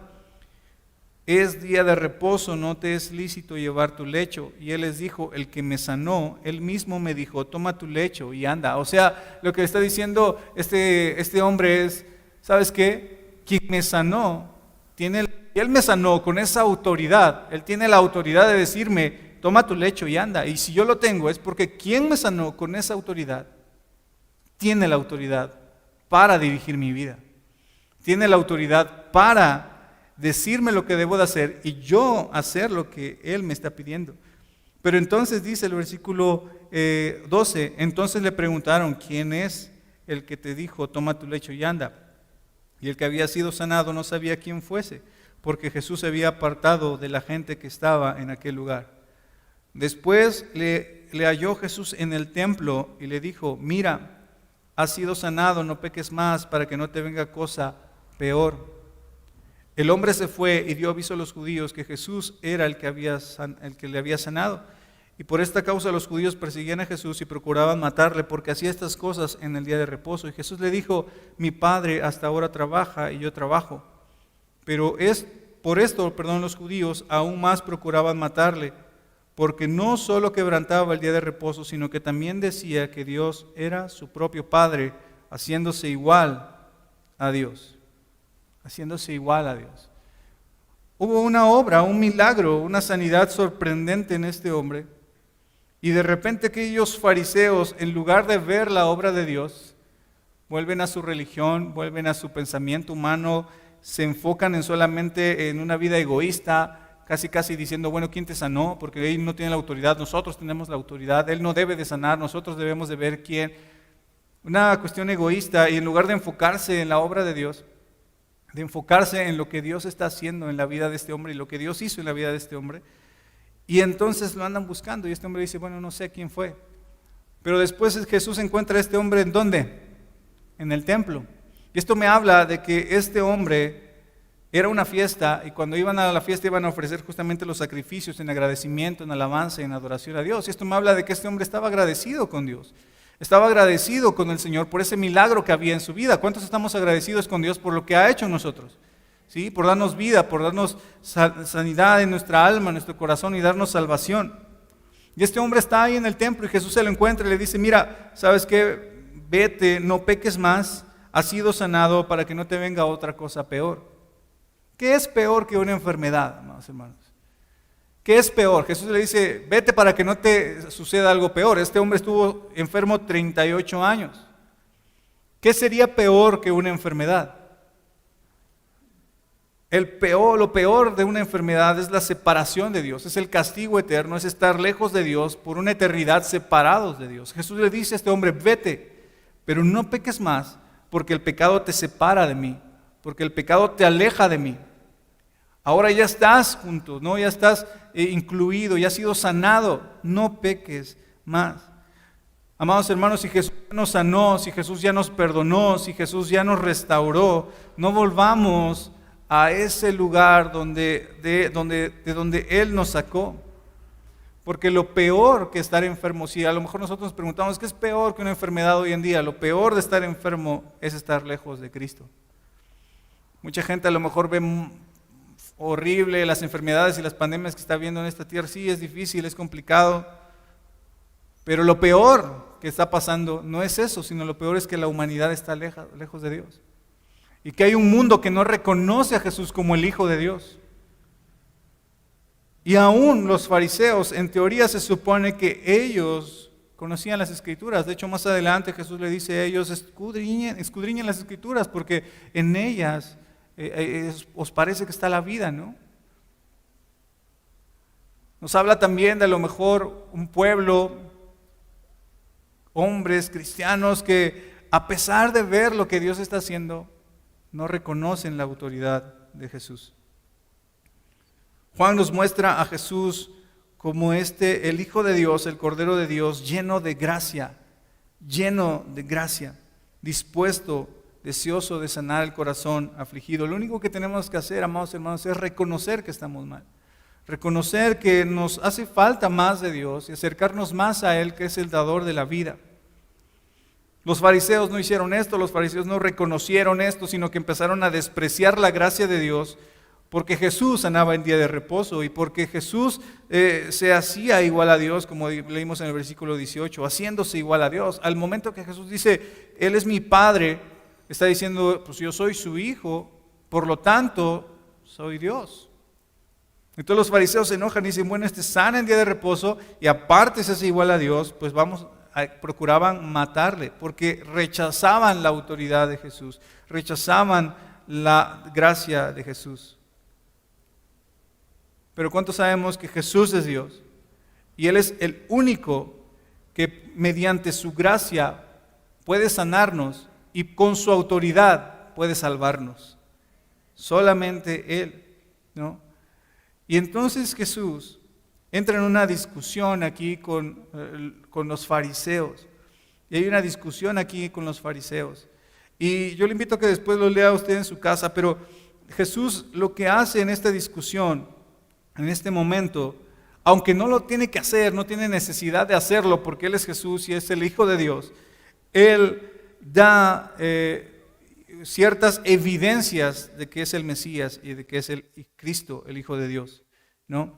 es día de reposo, no te es lícito llevar tu lecho. Y él les dijo: el que me sanó, él mismo me dijo, toma tu lecho y anda. O sea, lo que está diciendo este hombre es, ¿sabes qué? Quien me sanó, él me sanó con esa autoridad. Él tiene la autoridad de decirme, toma tu lecho y anda. Y si yo lo tengo es porque quien me sanó con esa autoridad, tiene la autoridad para dirigir mi vida. Tiene la autoridad para decirme lo que debo de hacer y yo hacer lo que Él me está pidiendo. Pero entonces dice el versículo 12, entonces le preguntaron: ¿quién es el que te dijo, toma tu lecho y anda? Y el que había sido sanado no sabía quién fuese, porque Jesús se había apartado de la gente que estaba en aquel lugar. Después le halló Jesús en el templo y le dijo: mira, has sido sanado, no peques más para que no te venga cosa peor. El hombre se fue y dio aviso a los judíos que Jesús era el que le había sanado. Y por esta causa los judíos perseguían a Jesús y procuraban matarle, porque hacía estas cosas en el día de reposo. Y Jesús le dijo: mi Padre hasta ahora trabaja y yo trabajo. Pero por esto, los judíos aún más procuraban matarle, porque no solo quebrantaba el día de reposo, sino que también decía que Dios era su propio Padre, haciéndose igual a Dios. Haciéndose igual a Dios. Hubo una obra, un milagro, una sanidad sorprendente en este hombre, y de repente aquellos fariseos, en lugar de ver la obra de Dios, vuelven a su religión, vuelven a su pensamiento humano, se enfocan solamente en una vida egoísta, casi diciendo: bueno, ¿quién te sanó? Porque él no tiene la autoridad, nosotros tenemos la autoridad, él no debe de sanar, nosotros debemos de ver quién. Una cuestión egoísta, y en lugar de enfocarse en la obra de Dios, de enfocarse en lo que Dios está haciendo en la vida de este hombre y lo que Dios hizo en la vida de este hombre, y entonces lo andan buscando, y este hombre dice: bueno, no sé quién fue. Pero después Jesús encuentra a este hombre, ¿en dónde? En el templo. Y esto me habla de que este hombre era una fiesta, y cuando iban a la fiesta iban a ofrecer justamente los sacrificios en agradecimiento, en alabanza, en adoración a Dios. Y esto me habla de que este hombre estaba agradecido con Dios. Estaba agradecido con el Señor por ese milagro que había en su vida. ¿Cuántos estamos agradecidos con Dios por lo que ha hecho en nosotros? ¿Sí? Por darnos vida, por darnos sanidad en nuestra alma, en nuestro corazón, y darnos salvación. Y este hombre está ahí en el templo y Jesús se lo encuentra y le dice: mira, ¿sabes qué? Vete, no peques más, has sido sanado para que no te venga otra cosa peor. ¿Qué es peor que una enfermedad, amados hermanos? ¿Qué es peor? Jesús le dice: vete para que no te suceda algo peor. Este hombre estuvo enfermo 38 años. ¿Qué sería peor que una enfermedad? Lo peor de una enfermedad es la separación de Dios, es el castigo eterno, es estar lejos de Dios por una eternidad separados de Dios. Jesús le dice a este hombre: vete, pero no peques más, porque el pecado te separa de mí, porque el pecado te aleja de mí. Ahora ya estás juntos, ¿no? Ya estás incluido, ya has sido sanado. No peques más. Amados hermanos, si Jesús ya nos sanó, si Jesús ya nos perdonó, si Jesús ya nos restauró, no volvamos a ese lugar de donde Él nos sacó. Porque lo peor que estar enfermo, si a lo mejor nosotros nos preguntamos: ¿qué es peor que una enfermedad hoy en día? Lo peor de estar enfermo es estar lejos de Cristo. Mucha gente a lo mejor ve horrible las enfermedades y las pandemias que está habiendo en esta tierra. Sí, es difícil, es complicado, pero lo peor que está pasando no es eso, sino lo peor es que la humanidad está lejos de Dios, y que hay un mundo que no reconoce a Jesús como el Hijo de Dios. Y aún los fariseos, en teoría se supone que ellos conocían las Escrituras. De hecho, más adelante Jesús le dice a ellos: escudriñen las Escrituras, porque en ellas os parece que está la vida, ¿no? Nos habla también de a lo mejor un pueblo hombres cristianos que, a pesar de ver lo que Dios está haciendo, no reconocen la autoridad de Jesús. Juan nos muestra a Jesús como el Hijo de Dios, el Cordero de Dios, lleno de gracia, dispuesto, deseoso de sanar el corazón afligido. Lo único que tenemos que hacer, amados hermanos, es reconocer que estamos mal. Reconocer que nos hace falta más de Dios y acercarnos más a Él, que es el dador de la vida. Los fariseos no hicieron esto, los fariseos no reconocieron esto, sino que empezaron a despreciar la gracia de Dios porque Jesús sanaba en día de reposo y porque Jesús se hacía igual a Dios, como leímos en el versículo 18, haciéndose igual a Dios. Al momento que Jesús dice, Él es mi Padre, está diciendo, pues yo soy su Hijo, por lo tanto, soy Dios. Entonces los fariseos se enojan y dicen, bueno, sana en día de reposo y aparte se hace igual a Dios, pues procuraban matarle, porque rechazaban la autoridad de Jesús, rechazaban la gracia de Jesús. Pero ¿cuántos sabemos que Jesús es Dios? Y Él es el único que mediante su gracia puede sanarnos y con su autoridad puede salvarnos. Solamente Él, ¿no? Y entonces Jesús entra en una discusión aquí con los fariseos. Y hay una discusión aquí con los fariseos. Y yo le invito a que después lo lea usted en su casa, pero Jesús lo que hace en esta discusión, en este momento, aunque no lo tiene que hacer, no tiene necesidad de hacerlo porque Él es Jesús y es el Hijo de Dios, Él da ciertas evidencias de que es el Mesías y de que es el Cristo, el Hijo de Dios, ¿no?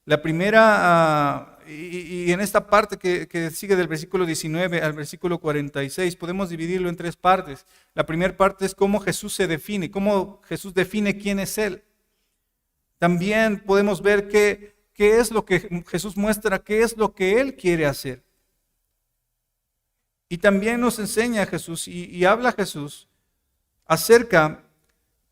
La primera, y en esta parte que sigue del versículo 19 al versículo 46, podemos dividirlo en tres partes. La primera parte es cómo Jesús se define, cómo Jesús define quién es Él. También podemos ver qué es lo que Jesús muestra, qué es lo que Él quiere hacer. Y también nos enseña Jesús y habla Jesús acerca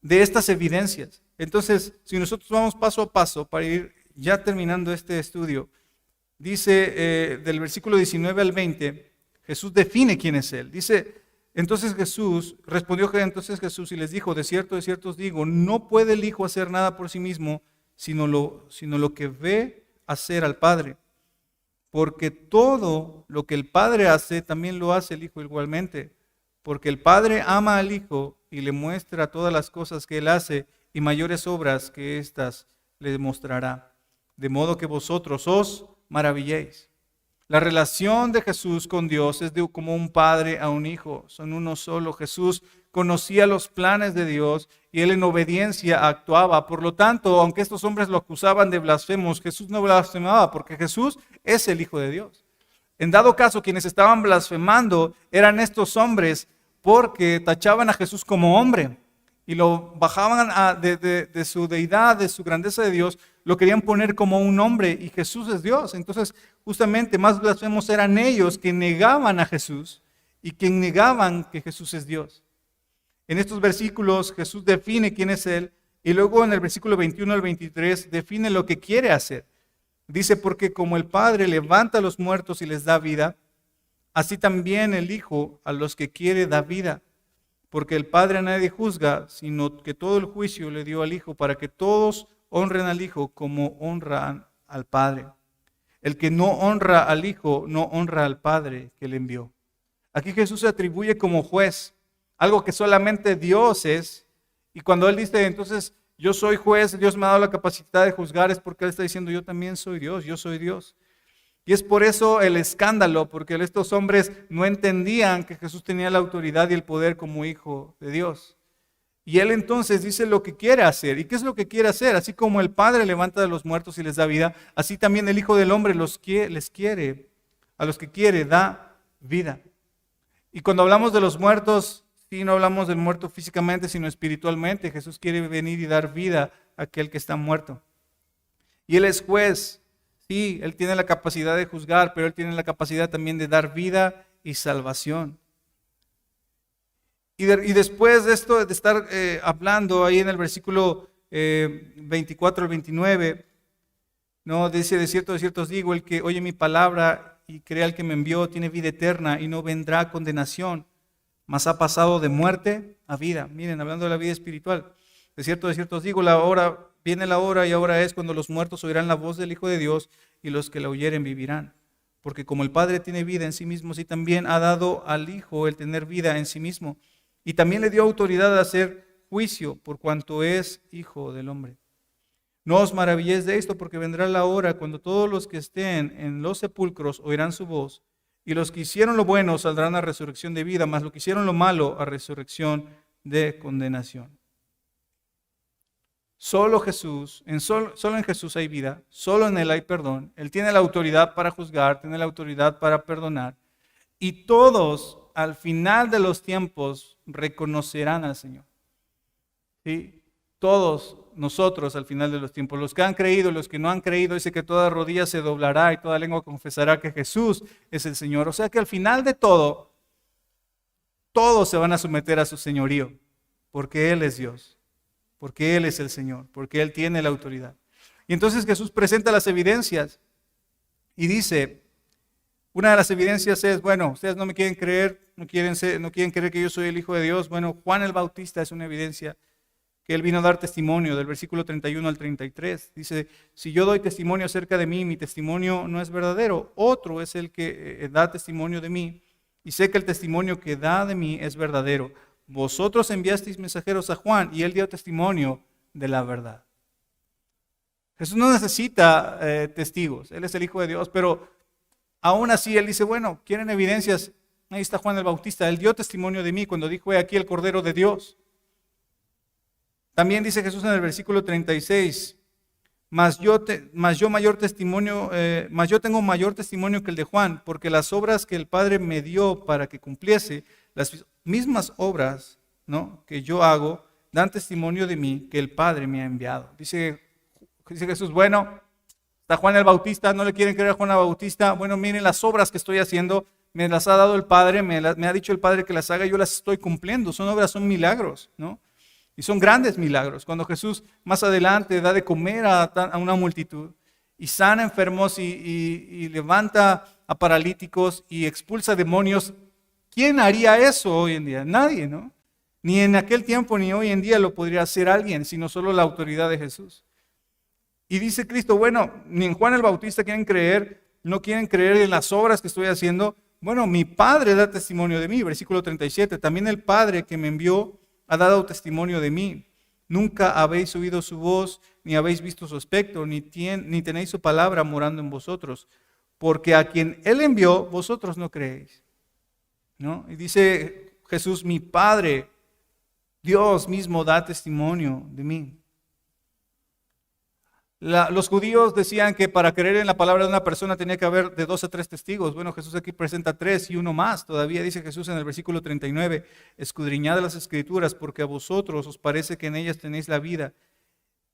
de estas evidencias. Entonces, si nosotros vamos paso a paso para ir ya terminando este estudio, dice del versículo 19 al 20, Jesús define quién es Él. Dice, respondió entonces Jesús y les dijo, de cierto os digo, no puede el Hijo hacer nada por sí mismo, sino lo que ve hacer al Padre. Porque todo lo que el Padre hace, también lo hace el Hijo igualmente. Porque el Padre ama al Hijo y le muestra todas las cosas que Él hace, y mayores obras que éstas le mostrará. De modo que vosotros os maravilléis. La relación de Jesús con Dios es como un padre a un hijo. Son uno solo. Jesús conocía los planes de Dios y Él en obediencia actuaba. Por lo tanto, aunque estos hombres lo acusaban de blasfemos, Jesús no blasfemaba porque Jesús es el Hijo de Dios. En dado caso, quienes estaban blasfemando eran estos hombres porque tachaban a Jesús como hombre y lo bajaban de su deidad, de su grandeza de Dios, lo querían poner como un hombre y Jesús es Dios. Entonces, justamente más blasfemos eran ellos que negaban a Jesús y que negaban que Jesús es Dios. En estos versículos Jesús define quién es Él y luego en el versículo 21 al 23 define lo que quiere hacer. Dice, porque como el Padre levanta a los muertos y les da vida, así también el Hijo a los que quiere da vida. Porque el Padre a nadie juzga, sino que todo el juicio le dio al Hijo para que todos honren al Hijo como honran al Padre. El que no honra al Hijo, no honra al Padre que le envió. Aquí Jesús se atribuye como juez, algo que solamente Dios es. Y cuando Él dice, entonces, yo soy juez, Dios me ha dado la capacidad de juzgar, es porque Él está diciendo, yo también soy Dios, yo soy Dios. Y es por eso el escándalo, porque estos hombres no entendían que Jesús tenía la autoridad y el poder como Hijo de Dios. Y Él entonces dice lo que quiere hacer. ¿Y qué es lo que quiere hacer? Así como el Padre levanta a los muertos y les da vida, así también el Hijo del Hombre les quiere, a los que quiere, da vida. Y cuando hablamos de los muertos, sí, no hablamos del muerto físicamente, sino espiritualmente. Jesús quiere venir y dar vida a aquel que está muerto. Y Él es juez. Sí, Él tiene la capacidad de juzgar, pero Él tiene la capacidad también de dar vida y salvación. Y después de esto, de estar hablando ahí en el versículo 24 al 29, ¿no? Dice, de cierto os digo, el que oye mi palabra y cree al que me envió tiene vida eterna y no vendrá a condenación, mas ha pasado de muerte a vida. Miren, hablando de la vida espiritual. De cierto os digo, viene la hora y ahora es cuando los muertos oirán la voz del Hijo de Dios y los que la oyeren vivirán. Porque como el Padre tiene vida en sí mismo, así también ha dado al Hijo el tener vida en sí mismo. Y también le dio autoridad a hacer juicio por cuanto es Hijo del hombre. No os maravilléis de esto, porque vendrá la hora cuando todos los que estén en los sepulcros oirán su voz, y los que hicieron lo bueno saldrán a resurrección de vida, mas los que hicieron lo malo a resurrección de condenación. Solo en Jesús hay vida, solo en Él hay perdón. Él tiene la autoridad para juzgar, tiene la autoridad para perdonar. Y todos al final de los tiempos reconocerán al Señor. ¿Sí? Todos nosotros al final de los tiempos, los que han creído, los que no han creído, dice que toda rodilla se doblará y toda lengua confesará que Jesús es el Señor. O sea que al final de todo, todos se van a someter a su señorío, porque Él es Dios, porque Él es el Señor, porque Él tiene la autoridad. Y entonces Jesús presenta las evidencias y dice, una de las evidencias es, bueno, ustedes no me quieren creer, no quieren creer que yo soy el Hijo de Dios. Bueno, Juan el Bautista es una evidencia que él vino a dar testimonio, del versículo 31 al 33. Dice, si yo doy testimonio acerca de mí, mi testimonio no es verdadero. Otro es el que da testimonio de mí, y sé que el testimonio que da de mí es verdadero. Vosotros enviasteis mensajeros a Juan, y él dio testimonio de la verdad. Jesús no necesita testigos, Él es el Hijo de Dios, pero aún así Él dice, bueno, ¿quieren evidencias? Ahí está Juan el Bautista, él dio testimonio de mí cuando dijo, he aquí el Cordero de Dios. También dice Jesús en el versículo 36, mas yo tengo mayor testimonio que el de Juan, porque las obras que el Padre me dio para que cumpliese, las mismas obras, ¿no?, que yo hago, dan testimonio de mí que el Padre me ha enviado. Dice Jesús, bueno, está Juan el Bautista, no le quieren creer a Juan el Bautista. Bueno, miren las obras que estoy haciendo, me las ha dado el Padre, me ha dicho el Padre que las haga, yo las estoy cumpliendo. Son obras, son milagros, ¿no? Y son grandes milagros. Cuando Jesús más adelante da de comer a una multitud y sana enfermos y levanta a paralíticos y expulsa demonios, ¿quién haría eso hoy en día? Nadie, ¿no? Ni en aquel tiempo ni hoy en día lo podría hacer alguien, sino solo la autoridad de Jesús. Y dice Cristo, bueno, ni en Juan el Bautista quieren creer, no quieren creer en las obras que estoy haciendo. Bueno, mi Padre da testimonio de mí, versículo 37, también el Padre que me envió ha dado testimonio de mí. Nunca habéis oído su voz, ni habéis visto su aspecto, ni tenéis su palabra morando en vosotros, porque a quien Él envió, vosotros no creéis, ¿no? Y dice Jesús, mi Padre, Dios mismo da testimonio de mí. Los judíos decían que para creer en la palabra de una persona tenía que haber de 2 a 3 testigos. Bueno, Jesús aquí presenta 3 y uno más. Todavía dice Jesús en el versículo 39, escudriñad las Escrituras porque a vosotros os parece que en ellas tenéis la vida.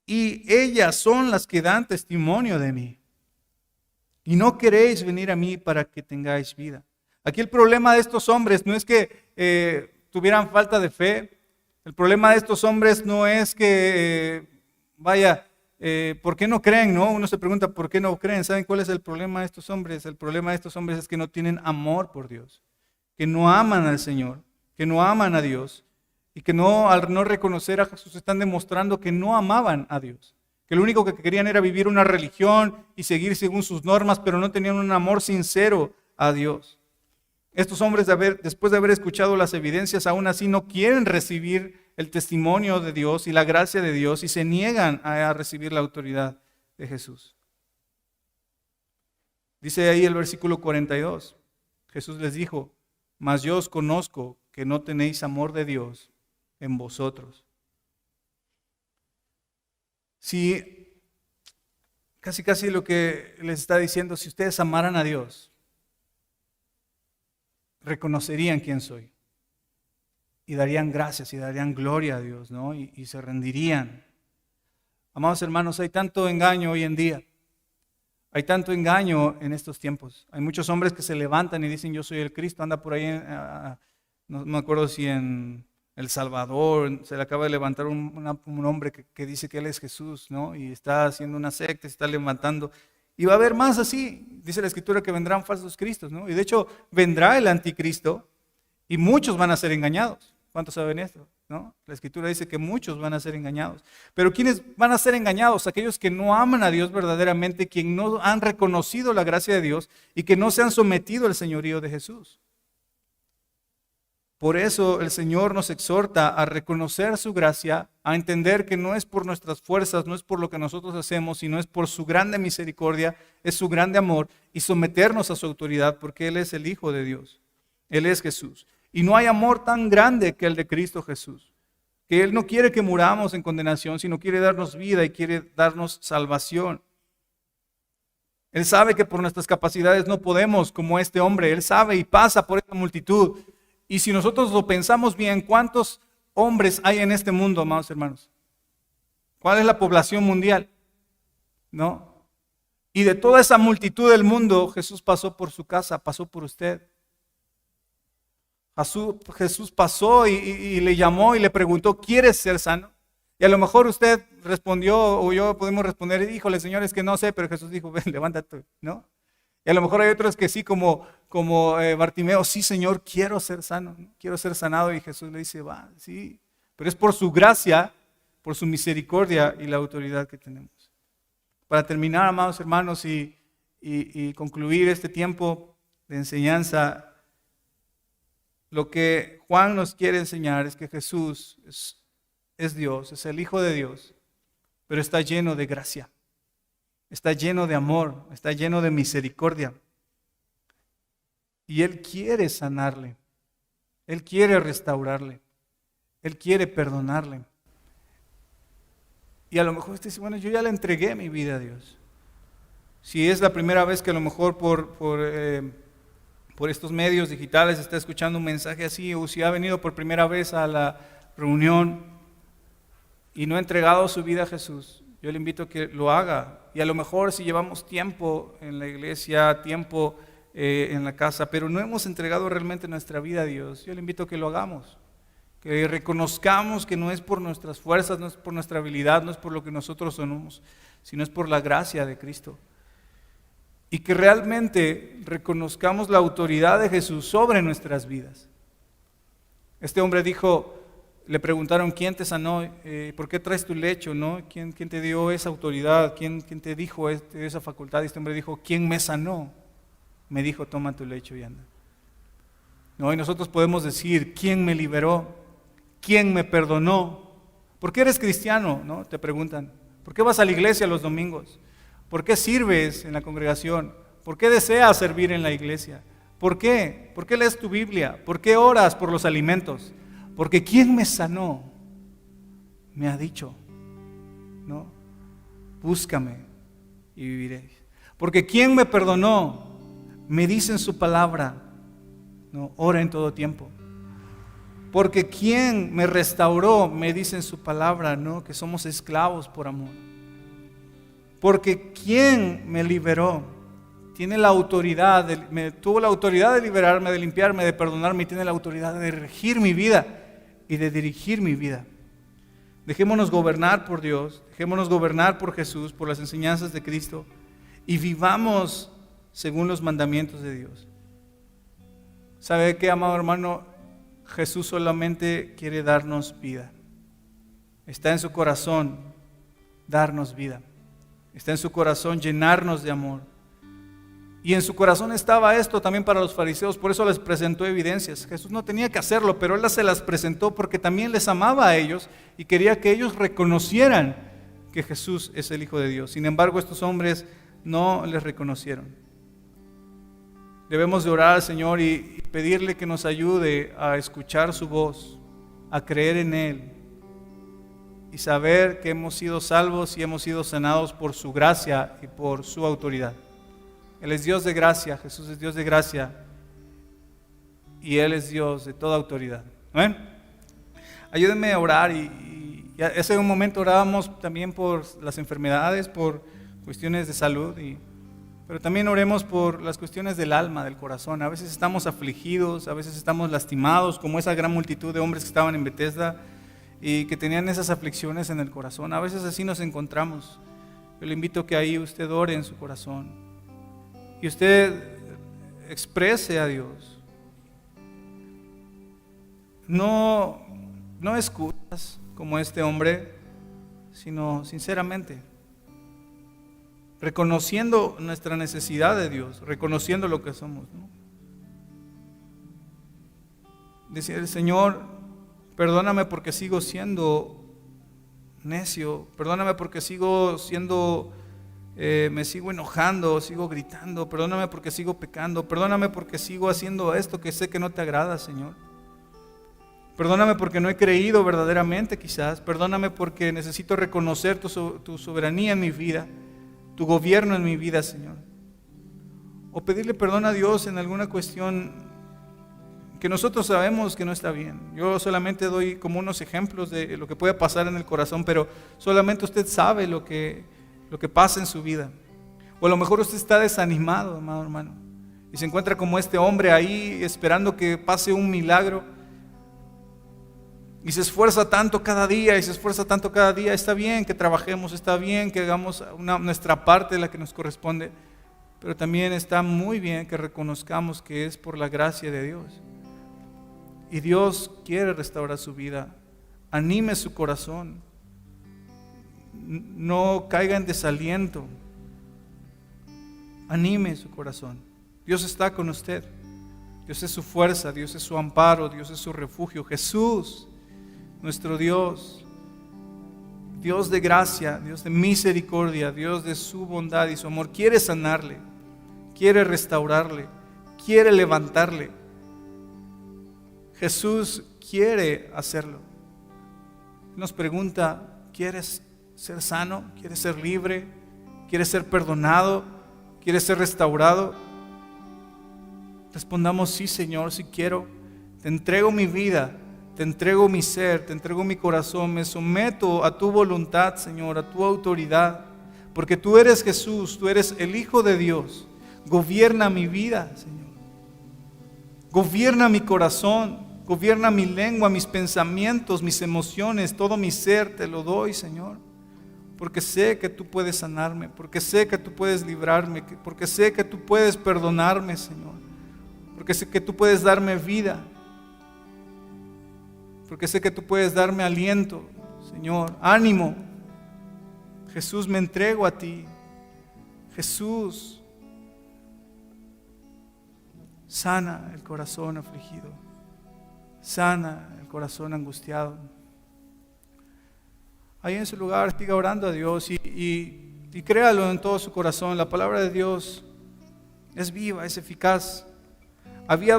Y ellas son las que dan testimonio de mí. Y no queréis venir a mí para que tengáis vida. Aquí el problema de estos hombres no es que tuvieran falta de fe. El problema de estos hombres no es que, ¿por qué no creen? ¿No? Uno se pregunta, ¿por qué no creen? ¿Saben cuál es el problema de estos hombres? El problema de estos hombres es que no tienen amor por Dios, que no aman al Señor, que no aman a Dios y que al no reconocer a Jesús están demostrando que no amaban a Dios, que lo único que querían era vivir una religión y seguir según sus normas, pero no tenían un amor sincero a Dios. Estos hombres, después de haber escuchado las evidencias, aún así no quieren recibir el testimonio de Dios y la gracia de Dios y se niegan a recibir la autoridad de Jesús. Dice ahí el versículo 42, Jesús les dijo, mas yo os conozco que no tenéis amor de Dios en vosotros. Si casi lo que les está diciendo, si ustedes amaran a Dios, reconocerían quién soy y darían gracias y darían gloria a Dios, ¿no? Y se rendirían. Amados hermanos, hay tanto engaño hoy en día, hay tanto engaño en estos tiempos. Hay muchos hombres que se levantan y dicen yo soy el Cristo. Anda por ahí, no me acuerdo si en El Salvador se le acaba de levantar un hombre que dice que él es Jesús, ¿no? Y está haciendo una secta, se está levantando Y va a haber más así. Dice la Escritura que vendrán falsos cristos, ¿no? Y de hecho vendrá el anticristo y muchos van a ser engañados. ¿Cuántos saben esto? ¿No? La Escritura dice que muchos van a ser engañados. Pero ¿quiénes van a ser engañados? Aquellos que no aman a Dios verdaderamente, quienes no han reconocido la gracia de Dios y que no se han sometido al señorío de Jesús. Por eso el Señor nos exhorta a reconocer su gracia, a entender que no es por nuestras fuerzas, no es por lo que nosotros hacemos, sino es por su grande misericordia, es su grande amor, y someternos a su autoridad, porque Él es el Hijo de Dios. Él es Jesús. Y no hay amor tan grande que el de Cristo Jesús, que Él no quiere que muramos en condenación, sino quiere darnos vida y quiere darnos salvación. Él sabe que por nuestras capacidades no podemos como este hombre, Él sabe y pasa por esta multitud. Y si nosotros lo pensamos bien, ¿cuántos hombres hay en este mundo, amados hermanos? ¿Cuál es la población mundial? ¿No? Y de toda esa multitud del mundo, Jesús pasó por su casa, pasó por usted. Jesús pasó y le llamó y le preguntó, ¿quieres ser sano? Y a lo mejor usted respondió, o yo podemos responder, híjole, Señor, es que no sé, pero Jesús dijo, ven, levántate, ¿no? Y a lo mejor hay otros que sí, como Bartimeo, sí, Señor, quiero ser sano, ¿no? Quiero ser sanado. Y Jesús le dice, va, sí, pero es por su gracia, por su misericordia y la autoridad que tenemos. Para terminar, amados hermanos, y concluir este tiempo de enseñanza, lo que Juan nos quiere enseñar es que Jesús es Dios, es el Hijo de Dios, pero está lleno de gracia. Está lleno de amor, está lleno de misericordia. Y Él quiere sanarle, Él quiere restaurarle, Él quiere perdonarle. Y a lo mejor usted dice, bueno, yo ya le entregué mi vida a Dios. Si es la primera vez que a lo mejor por estos medios digitales está escuchando un mensaje así, o si ha venido por primera vez a la reunión y no ha entregado su vida a Jesús, yo le invito a que lo haga. Y a lo mejor si llevamos tiempo en la iglesia, tiempo en la casa, pero no hemos entregado realmente nuestra vida a Dios, yo le invito a que lo hagamos. Que reconozcamos que no es por nuestras fuerzas, no es por nuestra habilidad, no es por lo que nosotros somos, sino es por la gracia de Cristo. Y que realmente reconozcamos la autoridad de Jesús sobre nuestras vidas. Este hombre dijo, le preguntaron, ¿quién te sanó? ¿Por qué traes tu lecho? ¿No? ¿Quién te dio esa autoridad? ¿Quién te dijo esa facultad? Y este hombre dijo, ¿quién me sanó? Me dijo, toma tu lecho y anda. ¿No? Y nosotros podemos decir, ¿quién me liberó? ¿Quién me perdonó? ¿Por qué eres cristiano? ¿No? Te preguntan. ¿Por qué vas a la iglesia los domingos? ¿Por qué sirves en la congregación? ¿Por qué deseas servir en la iglesia? ¿Por qué? ¿Por qué lees tu Biblia? ¿Por qué oras por los alimentos? Porque ¿quién me sanó? Me ha dicho, ¿no? Búscame y viviréis. Porque ¿quién me perdonó? Me dice en su palabra, ¿no? Ora en todo tiempo. Porque ¿quién me restauró? Me dice en su palabra, ¿no? Que somos esclavos por amor. Porque ¿quién me liberó? Tiene la autoridad, tuvo la autoridad de liberarme, de limpiarme, de perdonarme, y tiene la autoridad de regir mi vida y de dirigir mi vida. Dejémonos gobernar por Dios, dejémonos gobernar por Jesús, por las enseñanzas de Cristo, y vivamos según los mandamientos de Dios. ¿Sabe qué, amado hermano? Jesús solamente quiere darnos vida. Está en su corazón darnos vida. Está en su corazón llenarnos de amor. Y en su corazón estaba esto también para los fariseos, por eso les presentó evidencias. Jesús no tenía que hacerlo, pero Él se las presentó porque también les amaba a ellos y quería que ellos reconocieran que Jesús es el Hijo de Dios. Sin embargo, estos hombres no les reconocieron. Debemos de orar al Señor y pedirle que nos ayude a escuchar su voz, a creer en Él y saber que hemos sido salvos y hemos sido sanados por su gracia y por su autoridad. Él es Dios de gracia, Jesús es Dios de gracia y Él es Dios de toda autoridad. ¿Amén? Ayúdenme a orar y hace un momento orábamos también por las enfermedades, por cuestiones de salud, pero también oremos por las cuestiones del alma, del corazón. A veces estamos afligidos, a veces estamos lastimados, como esa gran multitud de hombres que estaban en Betesda y que tenían esas aflicciones en el corazón. A veces así nos encontramos. Yo le invito a que ahí usted ore en su corazón y usted exprese a Dios. No excusas como este hombre, sino sinceramente, reconociendo nuestra necesidad de Dios, reconociendo lo que somos, ¿no? Decir, Señor, perdóname porque sigo siendo necio, perdóname porque sigo siendo, me sigo enojando, sigo gritando, perdóname porque sigo pecando, perdóname porque sigo haciendo esto que sé que no te agrada, Señor. Perdóname porque no he creído verdaderamente quizás, perdóname porque necesito reconocer tu soberanía en mi vida, tu gobierno en mi vida, Señor. O pedirle perdón a Dios en alguna cuestión que nosotros sabemos que no está bien. Yo solamente doy como unos ejemplos de lo que puede pasar en el corazón, pero solamente usted sabe lo que pasa en su vida. O a lo mejor usted está desanimado, amado hermano, y se encuentra como este hombre ahí esperando que pase un milagro, y se esfuerza tanto cada día, Está bien que trabajemos, está bien que hagamos nuestra parte de la que nos corresponde, pero también está muy bien que reconozcamos que es por la gracia de Dios. Y Dios quiere restaurar su vida. Anime su corazón. No caiga en desaliento. Anime su corazón. Dios está con usted. Dios es su fuerza, Dios es su amparo, Dios es su refugio. Jesús, nuestro Dios, Dios de gracia, Dios de misericordia, Dios de su bondad y su amor, quiere sanarle, quiere restaurarle, quiere levantarle. Jesús quiere hacerlo. Nos pregunta, ¿quieres ser sano? ¿Quieres ser libre? ¿Quieres ser perdonado? ¿Quieres ser restaurado? Respondamos, sí, Señor, sí quiero. Te entrego mi vida, te entrego mi ser, te entrego mi corazón. Me someto a tu voluntad, Señor, a tu autoridad. Porque tú eres Jesús, tú eres el Hijo de Dios. Gobierna mi vida, Señor. Gobierna mi corazón. Gobierna mi lengua, mis pensamientos, mis emociones, todo mi ser te lo doy, Señor. Porque sé que tú puedes sanarme, porque sé que tú puedes librarme, porque sé que tú puedes perdonarme, Señor. Porque sé que tú puedes darme vida, porque sé que tú puedes darme aliento, Señor. Ánimo. Jesús, me entrego a ti. Jesús, sana el corazón afligido. Sana el corazón angustiado. Ahí en su lugar siga orando a Dios y créalo en todo su corazón. La palabra de Dios es viva, es eficaz. Hubo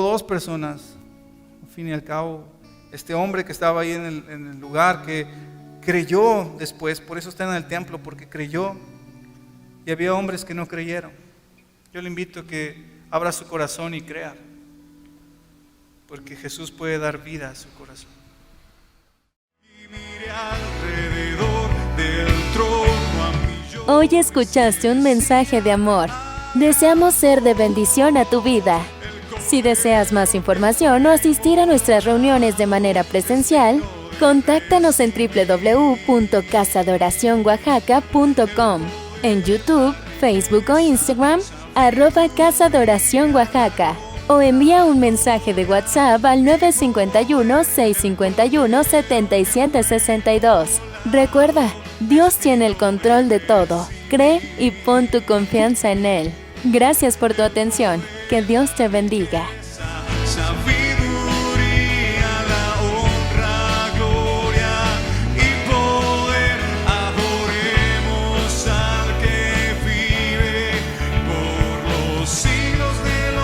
dos personas, al fin y al cabo. Este hombre que estaba ahí en el lugar, que creyó después, por eso está en el templo, porque creyó. Y había hombres que no creyeron. Yo le invito a que abra su corazón y crea, porque Jesús puede dar vida a su corazón. Hoy escuchaste un mensaje de amor. Deseamos ser de bendición a tu vida. Si deseas más información o asistir a nuestras reuniones de manera presencial, contáctanos en www.casadoracionoaxaca.com, en YouTube, Facebook o Instagram, @Casa de Oración Oaxaca, o envía un mensaje de WhatsApp al 951-651-7762. Recuerda, Dios tiene el control de todo. Cree y pon tu confianza en Él. Gracias por tu atención. Que Dios te bendiga.